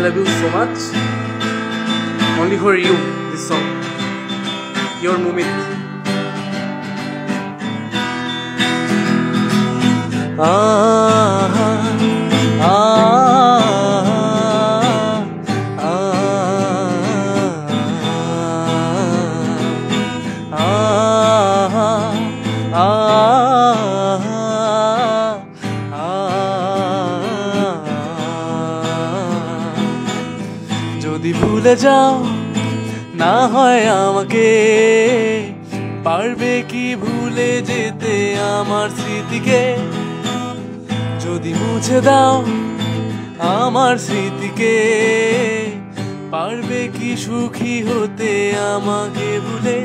love you so much. Only for you, this song. Your Mumit. যদি ভুলে যাও না হয় আমাকে, পারবে কি ভুলে যেতে আমার স্মৃতিকে? যদি মুছে দাও আমার স্মৃতিকে, পারবে কি সুখী হতে আমাকে ভুলে?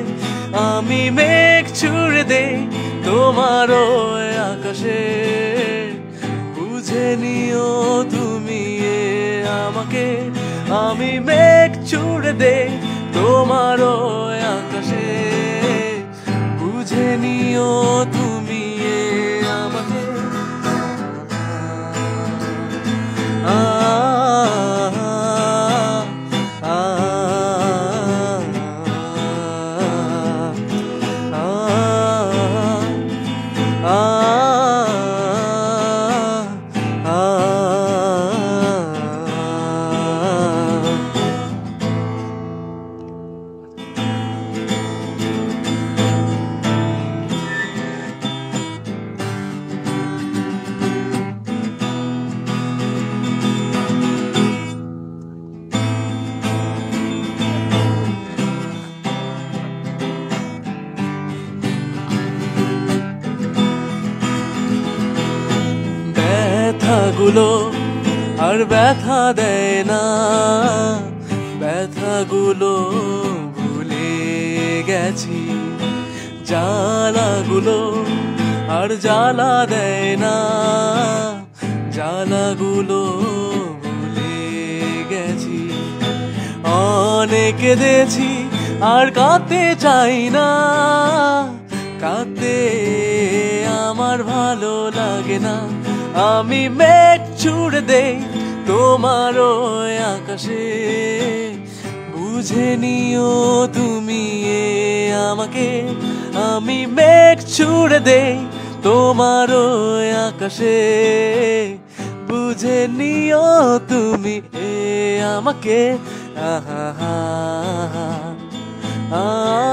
আমি মেঘ ছুঁড়ে দেই তোমার ওই আকাশে, বুঝে নিও তুমি আমাকে। আমি মেঘ ছুঁড়ে দেই তোমার ওই আকাশে, বুঝে নিও তুমি আমাকে। ব্যথাগুলো আর ব্যথা দেয় না, ব্যথাগুলো ভুলে গেছি। জ্বালাগুলো আর জ্বালা দেয় না, জ্বালাগুলো ভুলে গেছি। অনেক কেঁদেছি আর কাঁদতে চাই না, কাঁদতে আমার ভালো লাগে না। আমি মেঘ ছুঁড়ে দেই তোমার ওই আকাশে, বুঝে নিও তুমি আমাকে। আমি মেঘ ছুঁড়ে দেই তোমার ওই আকাশে, বুঝে নিও তুমি আমাকে। আহা হা হা।